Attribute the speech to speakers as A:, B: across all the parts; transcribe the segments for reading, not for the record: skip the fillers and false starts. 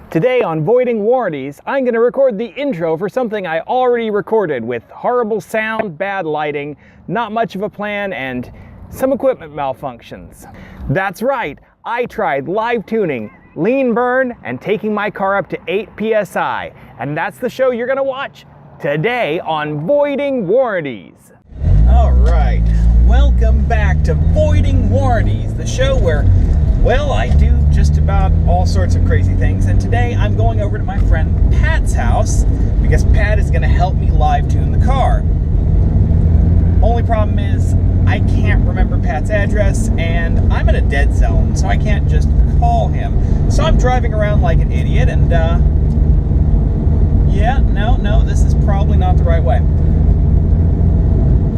A: Today on Voiding Warranties, I'm going to record the intro for something I already recorded with horrible sound, bad lighting, not much of a plan, and some equipment malfunctions. That's right, I tried live tuning, lean burn, and taking my car up to 8 PSI, and that's the show you're going to watch today on Voiding Warranties. Alright, welcome back to Voiding Warranties, the show where, well, I do just about all sorts of crazy things, and today I'm going over to my friend Pat's house because Pat is going to help me live tune the car. Only problem is I can't remember Pat's address, and I'm in a dead zone, so I can't just call him. So I'm driving around like an idiot, and yeah, no, this is probably not the right way.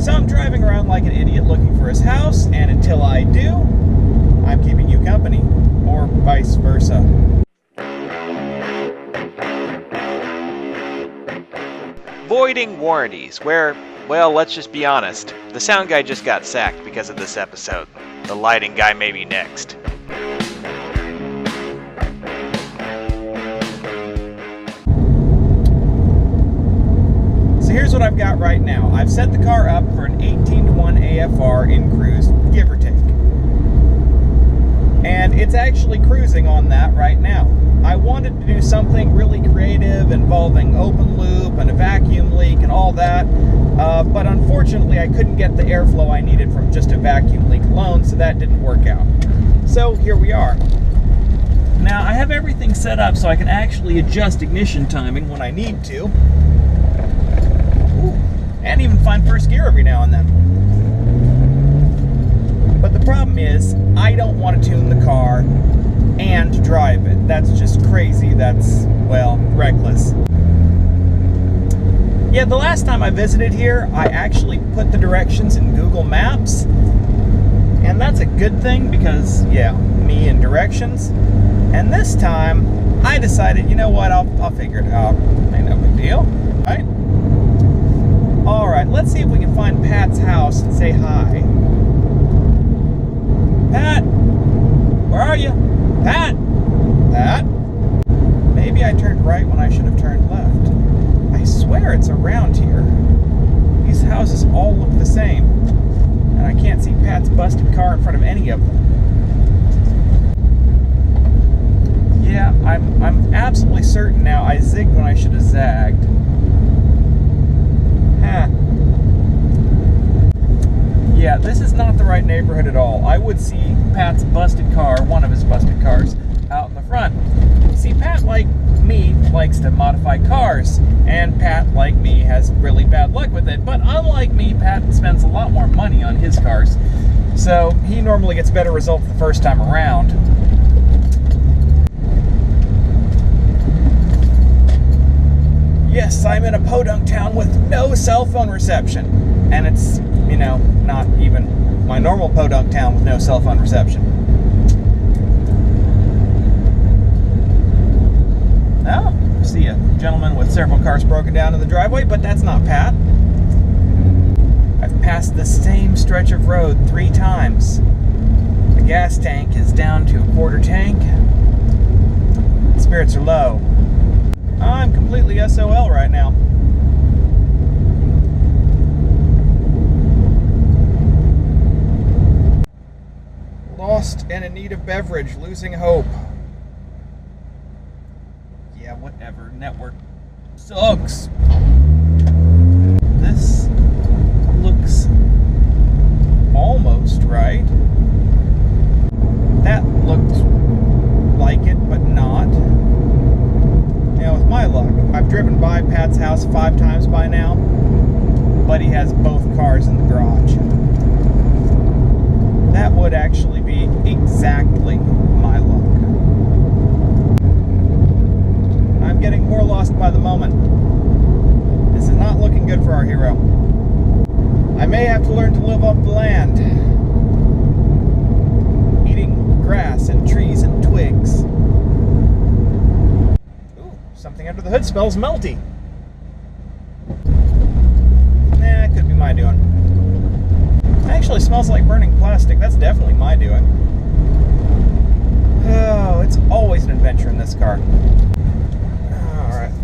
A: So I'm driving around like an idiot looking for his house, and until I do, I'm keeping you company, or vice versa.
B: Voiding Warranties, where, well, let's just be honest, the sound guy just got sacked because of this episode. The lighting guy may be next.
A: So here's what I've got right now. I've set the car up for an 18:1 AFR in cruise, give or take. And it's actually cruising on that right now. I wanted to do something really creative involving open loop and a vacuum leak and all that, but unfortunately I couldn't get the airflow I needed from just a vacuum leak alone, so that didn't work out. So here we are. Now I have everything set up so I can actually adjust ignition timing when I need to. Ooh, and even find first gear every now and then. But the problem is, I don't want to tune the car and drive it. That's just crazy. That's, well, reckless. Yeah, the last time I visited here, I actually put the directions in Google Maps. And that's a good thing because, yeah, me and directions. And this time, I decided, you know what, I'll figure it out. Ain't no big deal, right? Alright, let's see if we can find Pat's house and say hi. Pat! Where are you? Pat! Pat? Maybe I turned right when I should have turned left. I swear it's around here. These houses all look the same. And I can't see Pat's busted car in front of any of them. Yeah, I'm absolutely certain now I zigged when I should have zagged. Huh. Yeah, this is not the right neighborhood at all. I would see Pat's busted car, one of his busted cars, out in the front. See, Pat, like me, likes to modify cars, and Pat, like me, has really bad luck with it. But unlike me, Pat spends a lot more money on his cars, so he normally gets better results the first time around. Yes, I'm in a podunk town with no cell phone reception, and it's, you know, not even my normal podunk town with no cell phone reception. Oh, see a gentleman with several cars broken down in the driveway, but that's not Pat. I've passed the same stretch of road 3 times. The gas tank is down to a quarter tank. Spirits are low. I'm completely SOL right now. Lost and in need of beverage, losing hope. Yeah, whatever. Network sucks. This looks almost right. That looked like it, but not. Now, with my luck, I've driven by Pat's house 5 times by now, but he has both cars in the garage. That would actually be exactly my luck. I'm getting more lost by the moment. This is not looking good for our hero. I may have to learn to live off the land, eating grass and trees and twigs. Something under the hood smells melty. Nah, it could be my doing. It actually smells like burning plastic. That's definitely my doing. Oh, it's always an adventure in this car.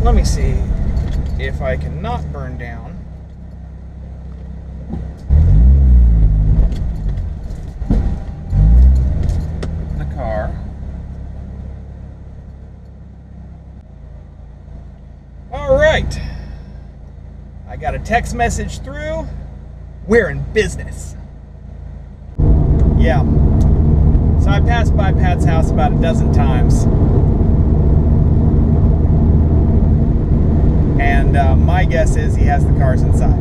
A: Let me see if I can not burn down. The car. All right. I got a text message through. We're in business. Yeah. So I passed by Pat's house about a dozen times. And my guess is he has the cars inside.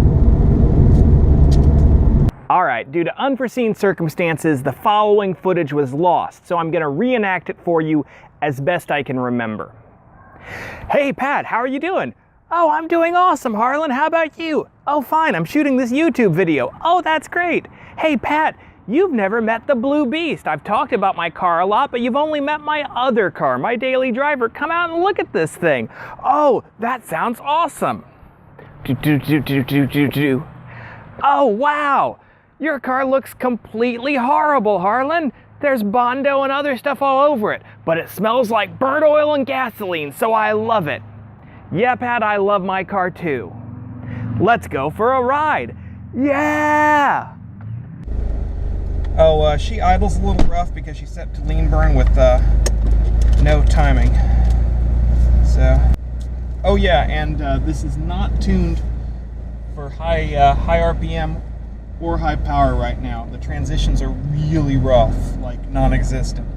A: All right, due to unforeseen circumstances, the following footage was lost, so I'm gonna reenact it for you as best I can remember. Hey Pat, how are you doing? Oh, I'm doing awesome, Harlan. How about you? Oh, fine, I'm shooting this YouTube video. Oh, that's great. Hey Pat, you've never met the Blue Beast. I've talked about my car a lot, but you've only met my other car, my daily driver. Come out and look at this thing. Oh, that sounds awesome. Oh, wow. Your car looks completely horrible, Harlan. There's Bondo and other stuff all over it, but it smells like burnt oil and gasoline, so I love it. Yeah, Pat, I love my car too. Let's go for a ride. Yeah! Oh, she idles a little rough because she's set to lean burn with no timing. So, oh yeah, and this is not tuned for high RPM or high power right now. The transitions are really rough, like non-existent.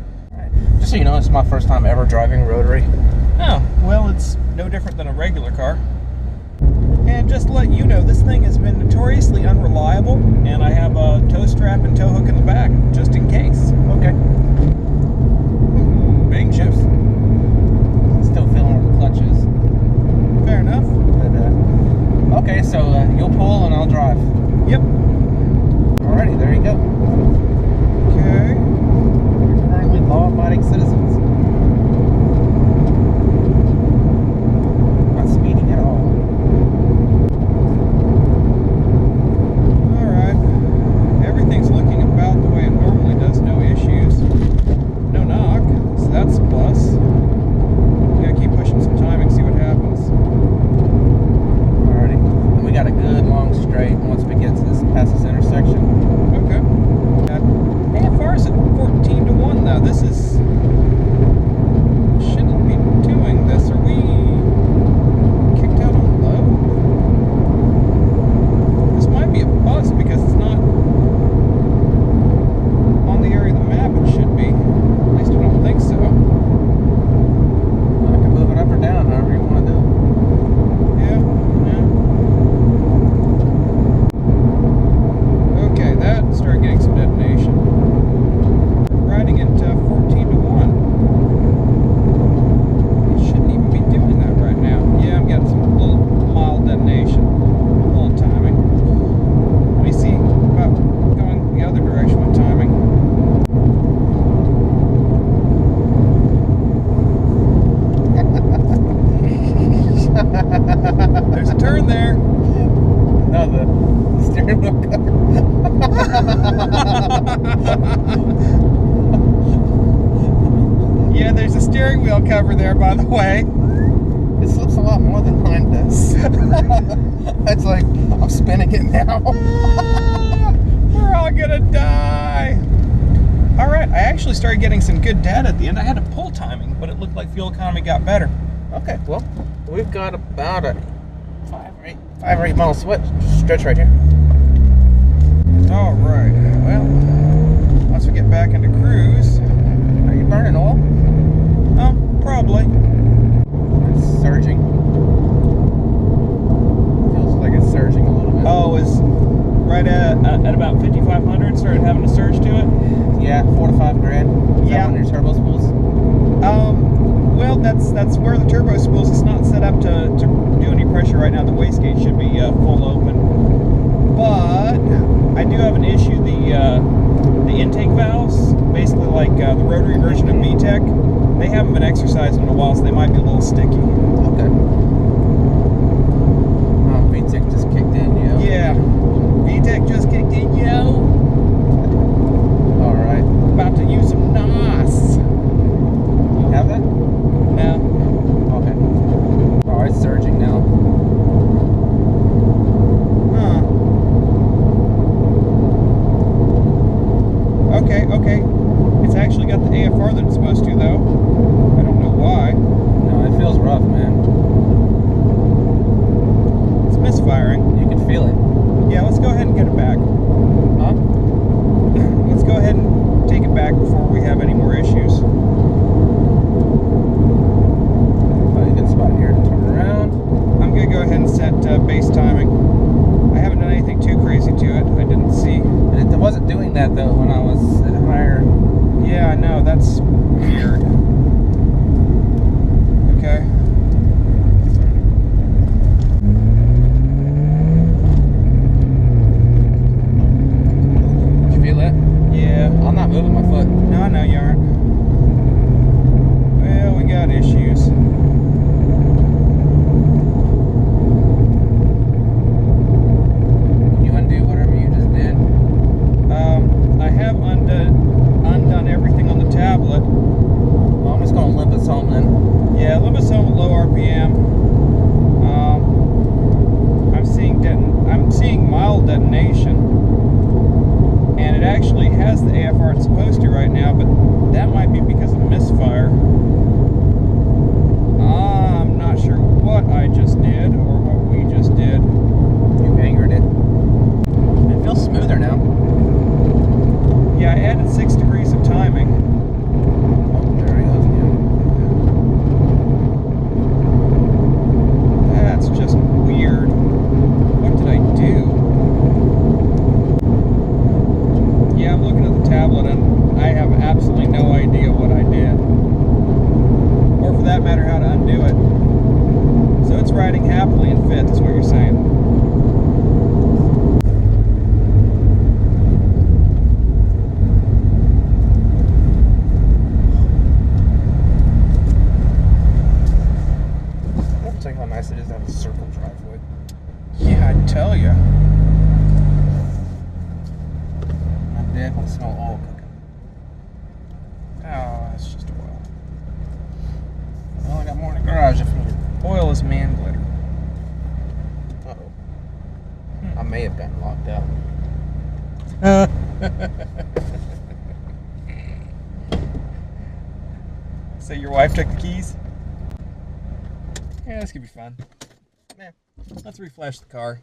C: Just so you know, it's my first time ever driving rotary.
A: Oh, well, it's no different than a regular car. And just to let you know, this thing has been notoriously unreliable, and I have a tow strap and tow hook in the back, just in case.
C: Okay.
A: Bang shifts.
C: Still feeling where the clutch is.
A: Fair enough.
C: But, okay, so you'll pull and I'll drive.
A: Yep.
C: Alrighty, there you go.
A: Okay.
C: You're currently law-abiding citizens. Not speeding at all.
A: Alright. Everything's looking about the way it normally does. No issues. No knock. So that's a plus. Gotta keep pushing some timing, see what happens.
C: Alrighty. And we got a good long straight once we get to this past this intersection.
A: Okay. Hey, how far is it? 14 to 1 though. This is... shouldn't be doing this. Are we kicked out on low? This might be a bust because it's not on the area of the map it should be. At least I don't think so.
C: I can move it up or down, however you want to do it.
A: Yeah. Okay, that started getting some detonation. Riding at 14 to 1. It shouldn't even be doing that right now. Yeah, I'm getting some little mild detonation. A little timing. Let me see about going the other direction with timing. There's a turn there.
C: No, the steering wheel cover.
A: Yeah, there's a steering wheel cover there, by the way.
C: It slips a lot more than mine does. It's like, I'm spinning it now.
A: We're all gonna die. All right, I actually started getting some good data at the end. I had to pull timing, but it looked like fuel economy got better.
C: Okay, well, we've got about a 5 or 8 mile stretch right here.
A: All right, well, once we get back into cruise.
C: Are you burning oil?
A: Probably.
C: It's surging. Feels like it's surging a little bit.
A: Oh, is right at about 5,500 started having a surge to it?
C: Yeah, 4 to 5 grand.
A: Yeah.
C: On your turbo spools?
A: Well, that's where the turbo spools. It's not set up to do any pressure right now. The wastegate should be full open. But I do have an issue. The intake valves, basically like the rotary version of VTEC, they haven't been exercised in a while, so they might be a little sticky.
C: Okay. VTEC just kicked in, yo.
A: Yeah, VTEC just kicked in, yo.
C: All right.
A: About to use some NOS.
C: You have that?
A: No.
C: Okay. All right. it doesn't have a circle driveway.
A: Yeah, I'd tell you.
C: I definitely smell oil cooking.
A: Oh, that's just oil.
C: Well, I got more in the garage if needed.
A: Oil is man glitter.
C: Uh-oh. I may have gotten locked out.
A: So your wife took the keys? Yeah, this could be fun. Yeah, let's reflash the car.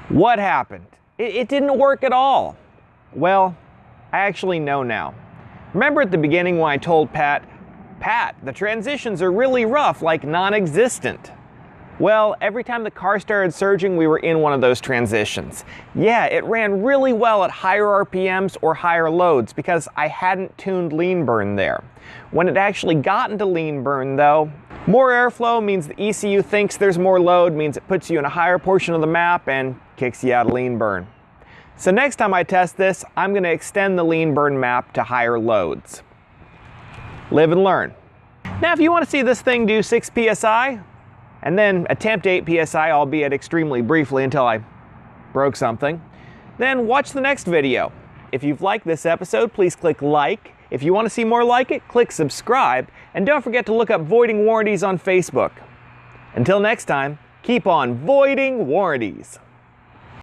A: What happened? It didn't work at all. Well, I actually know now. Remember at the beginning when I told Pat, the transitions are really rough, like non-existent. Well, every time the car started surging, we were in one of those transitions. Yeah, it ran really well at higher RPMs or higher loads because I hadn't tuned lean burn there. When it actually got into lean burn though, more airflow means the ECU thinks there's more load, means it puts you in a higher portion of the map and kicks you out of lean burn. So next time I test this, I'm going to extend the lean burn map to higher loads. Live and learn. Now if you want to see this thing do 6 PSI, and then attempt 8 PSI, albeit extremely briefly until I broke something, then watch the next video. If you've liked this episode, please click like. If you want to see more like it, click subscribe. And don't forget to look up Voiding Warranties on Facebook. Until next time, keep on voiding warranties.